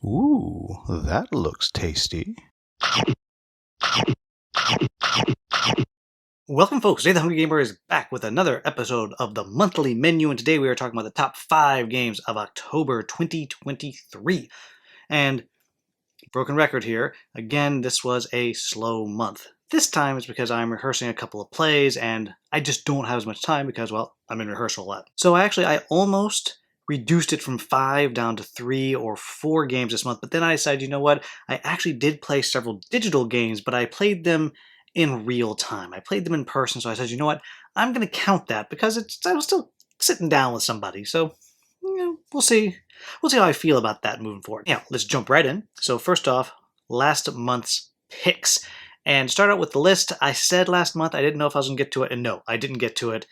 Ooh, that looks tasty. Welcome folks, today the Hungry Gamer is back with another episode of the monthly menu, and today we are talking about the top 5 games of October 2023. And broken record here, again, this was a slow month. This time it's because I'm rehearsing a couple of plays and I just don't have as much time because, well, I'm in rehearsal a lot. So I almost reduced it from 5 down to 3 or 4 games this month, but then I decided, you know what, I actually did play several digital games, but I played them in real time. I played them in person, so I said, you know what, I'm going to count that because I was still sitting down with somebody. So, we'll see. We'll see how I feel about that moving forward. Yeah, let's jump right in. So first off, last month's picks. And start out with the list. I said last month I didn't know if I was going to get to it, and no, I didn't get to it.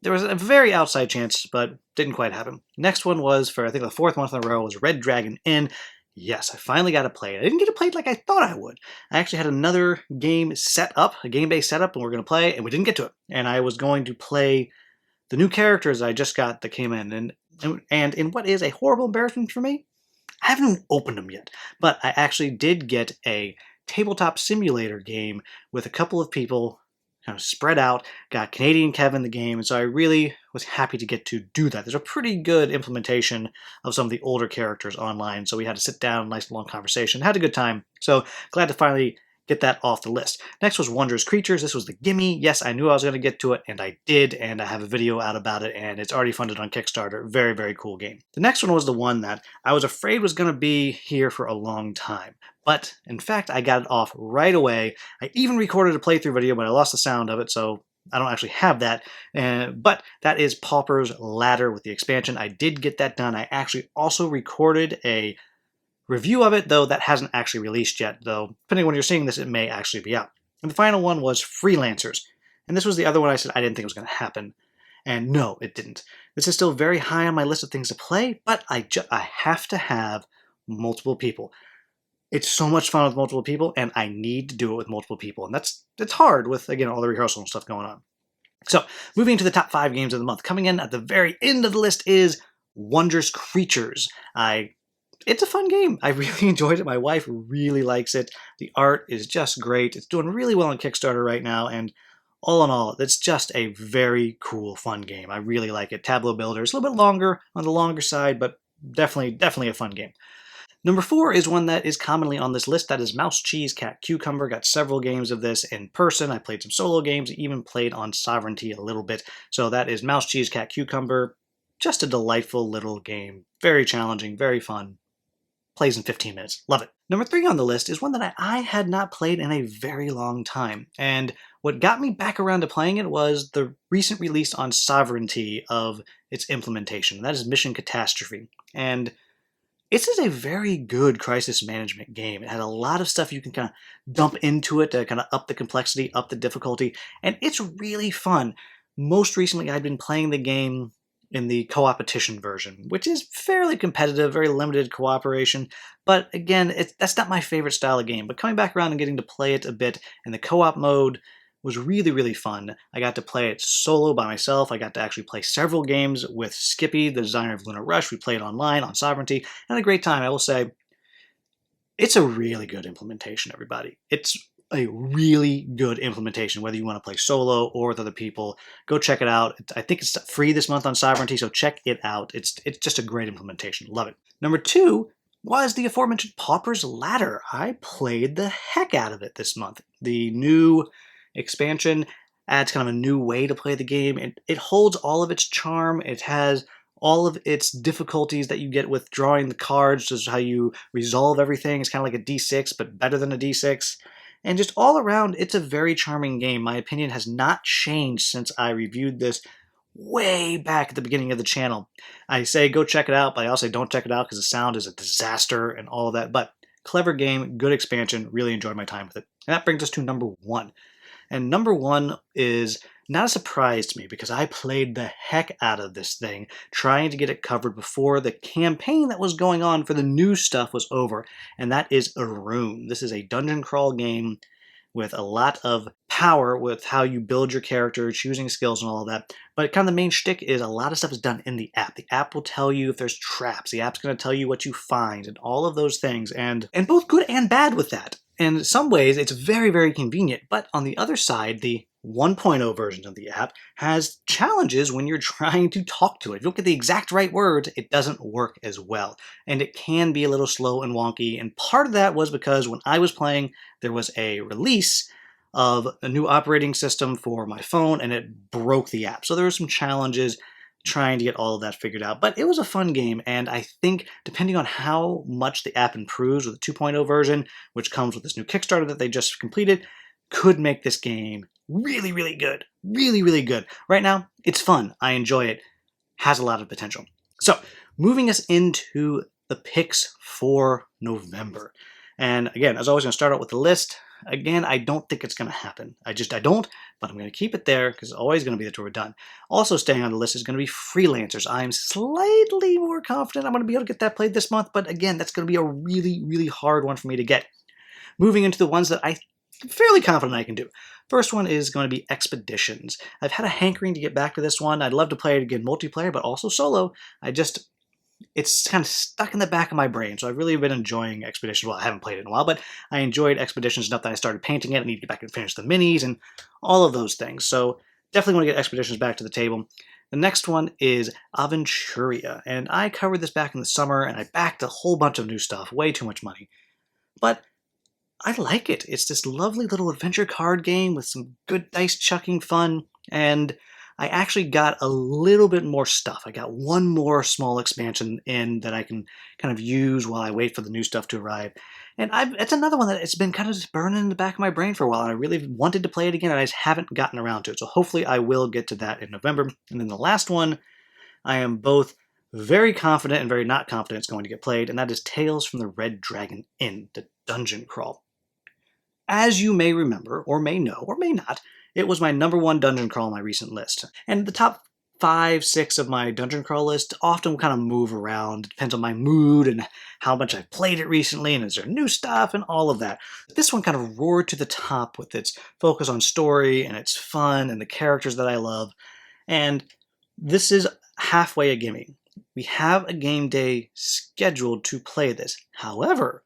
There was a very outside chance, but didn't quite happen. Next one was, for I think the 4th month in a row, was Red Dragon Inn. Yes, I finally got to play it. I didn't get to play it like I thought I would. I actually had another game set up, a game-based setup, and we are going to play, and we didn't get to it. And I was going to play the new characters I just got that came in, and in what is a horrible embarrassment for me, I haven't even opened them yet. But I actually did get a tabletop simulator game with a couple of people kind of spread out, got Canadian Kev in the game, and so I really was happy to get to do that. There's a pretty good implementation of some of the older characters online, so we had to sit down, nice long conversation, had a good time. So glad to finally get that off the list. Next was Wondrous Creatures. This was the gimme. Yes, I knew I was going to get to it, and I did, and I have a video out about it, and it's already funded on Kickstarter. Very, very cool game. The next one was the one that I was afraid was going to be here for a long time, but in fact, I got it off right away. I even recorded a playthrough video, but I lost the sound of it, so I don't actually have that, but that is Pauper's Ladder with the expansion. I did get that done. I actually also recorded a review of it, though that hasn't actually released yet, though depending on when you're seeing this, it may actually be out. And the final one was Freelancers. And this was the other one I said I didn't think was going to happen. And no, it didn't. This is still very high on my list of things to play, but I have to have multiple people. It's so much fun with multiple people, and I need to do it with multiple people. And it's hard with, again, all the rehearsal and stuff going on. So, moving to the top 5 games of the month. Coming in at the very end of the list is Wondrous Creatures. It's a fun game. I really enjoyed it. My wife really likes it. The art is just great. It's doing really well on Kickstarter right now, and all in all, it's just a very cool, fun game. I really like it. Tableau Builder is a little bit longer, on the longer side, but definitely a fun game. Number 4 is one that is commonly on this list. That is Mouse, Cheese, Cat, Cucumber. Got several games of this in person. I played some solo games, even played on Sovereignty a little bit. So that is Mouse, Cheese, Cat, Cucumber. Just a delightful little game. Very challenging, very fun. Plays in 15 minutes. Love it. Number 3 on the list is one that I had not played in a very long time. And what got me back around to playing it was the recent release on Sovereignty of its implementation. That is Mission Catastrophe. And this is a very good crisis management game. It had a lot of stuff you can kind of dump into it to kind of up the complexity, up the difficulty, and it's really fun. Most recently, I've been playing the game in the co-opetition version, which is fairly competitive, very limited cooperation, but again, that's not my favorite style of game. But coming back around and getting to play it a bit in the co-op mode was really, really fun. I got to play it solo by myself. I got to actually play several games with Skippy, the designer of Lunar Rush. We played online on Sovereignty, and had a great time. I will say, it's a really good implementation, everybody. It's a really good implementation, whether you want to play solo or with other people. Go check it out. I think it's free this month on Sovereignty, so check it out. It's just a great implementation. Love it. Number 2 was the aforementioned Pauper's Ladder. I played the heck out of it this month. The new expansion adds kind of a new way to play the game. It holds all of its charm. It has all of its difficulties that you get with drawing the cards, just how you resolve everything. It's kind of like a D6, but better than a D6. And just all around, it's a very charming game. My opinion has not changed since I reviewed this way back at the beginning of the channel. I say go check it out, but I also say don't check it out because the sound is a disaster and all of that. But clever game, good expansion, really enjoyed my time with it. And that brings us to number 1. And number 1 is not a surprise to me because I played the heck out of this thing, trying to get it covered before the campaign that was going on for the new stuff was over, and that is Arune. This is a dungeon crawl game with a lot of power with how you build your character, choosing skills and all of that. But kind of the main shtick is a lot of stuff is done in the app. The app will tell you if there's traps. The app's going to tell you what you find and all of those things. And both good and bad with that. In some ways, it's very, very convenient. But on the other side, the 1.0 version of the app has challenges when you're trying to talk to it. If you don't get the exact right words, it doesn't work as well. And it can be a little slow and wonky. And part of that was because when I was playing, there was a release of a new operating system for my phone and it broke the app. So there were some challenges trying to get all of that figured out. But it was a fun game, and I think depending on how much the app improves with the 2.0 version, which comes with this new Kickstarter that they just completed, could make this game really, really good. Really, really good. Right now, it's fun. I enjoy it. Has a lot of potential. So, moving us into the picks for November. And again, as always, I'm going to start out with the list. Again, I don't think it's going to happen. I don't, but I'm going to keep it there because it's always going to be until we're done. Also staying on the list is going to be freelancers. I'm slightly more confident I'm going to be able to get that played this month, but again, that's going to be a really, really hard one for me to get. Moving into the ones that I'm fairly confident I can do. First one is going to be Expeditions. I've had a hankering to get back to this one. I'd love to play it again multiplayer, but also solo. It's kind of stuck in the back of my brain, so I've really been enjoying Expeditions. Well, I haven't played it in a while, but I enjoyed Expeditions enough that I started painting it. I need to get back and finish the minis and all of those things. So definitely want to get Expeditions back to the table. The next one is Aventuria, and I covered this back in the summer, and I backed a whole bunch of new stuff, way too much money. But I like it. It's this lovely little adventure card game with some good dice chucking fun, and I actually got a little bit more stuff. I got one more small expansion in that I can kind of use while I wait for the new stuff to arrive. And it's another one that it's been kind of just burning in the back of my brain for a while, and I really wanted to play it again, and I just haven't gotten around to it. So hopefully I will get to that in November. And then the last one, I am both very confident and very not confident it's going to get played, and that is Tales from the Red Dragon Inn, the dungeon crawl. As you may remember, or may know, or may not, it was my #1 dungeon crawl on my recent list. And the top 5, 6 of my dungeon crawl list often kind of move around. It depends on my mood and how much I've played it recently, and is there new stuff, and all of that. This one kind of roared to the top with its focus on story, and its fun, and the characters that I love. And this is halfway a gimme. We have a game day scheduled to play this. However,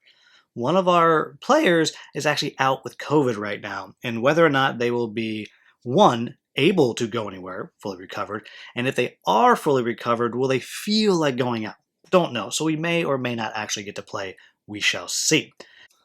one of our players is actually out with COVID right now, and whether or not they will be, one, able to go anywhere, fully recovered, and if they are fully recovered, will they feel like going out? Don't know. So we may or may not actually get to play. We shall see.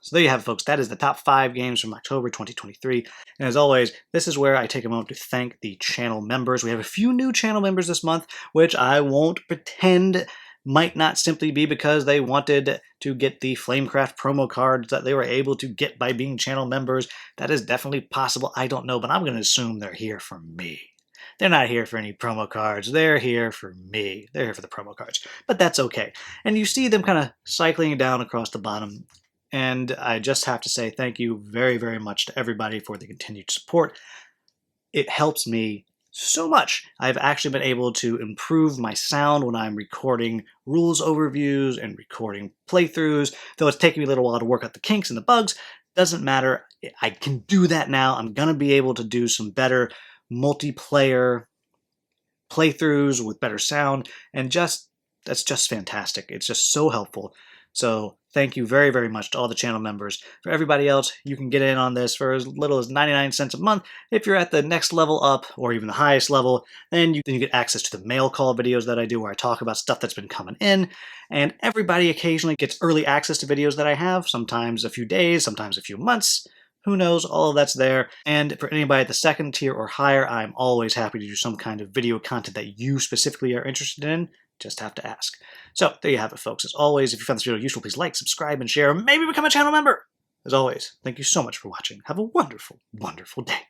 So there you have it, folks. That is the top 5 games from October 2023. And as always, this is where I take a moment to thank the channel members. We have a few new channel members this month, which I won't pretend might not simply be because they wanted to get the Flamecraft promo cards that they were able to get by being channel members. That is definitely possible. I don't know, but I'm going to assume they're here for me. They're not here for any promo cards. They're here for me. They're here for the promo cards. But that's okay. And you see them kind of cycling down across the bottom. And I just have to say thank you very, very much to everybody for the continued support. It helps me so much. I've actually been able to improve my sound when I'm recording rules overviews and recording playthroughs, though it's taking me a little while to work out the kinks and the bugs. Doesn't matter. I can do that now. I'm going to be able to do some better multiplayer playthroughs with better sound, and that's just fantastic. It's just so helpful. So thank you very, very much to all the channel members. For everybody else, you can get in on this for as little as 99 cents a month. If you're at the next level up, or even the highest level, then you get access to the mail call videos that I do where I talk about stuff that's been coming in. And everybody occasionally gets early access to videos that I have, sometimes a few days, sometimes a few months. Who knows? All of that's there. And for anybody at the second tier or higher, I'm always happy to do some kind of video content that you specifically are interested in. Just have to ask. So there you have it, folks. As always, if you found this video useful, please like, subscribe, and share, and maybe become a channel member. As always, thank you so much for watching. Have a wonderful, wonderful day.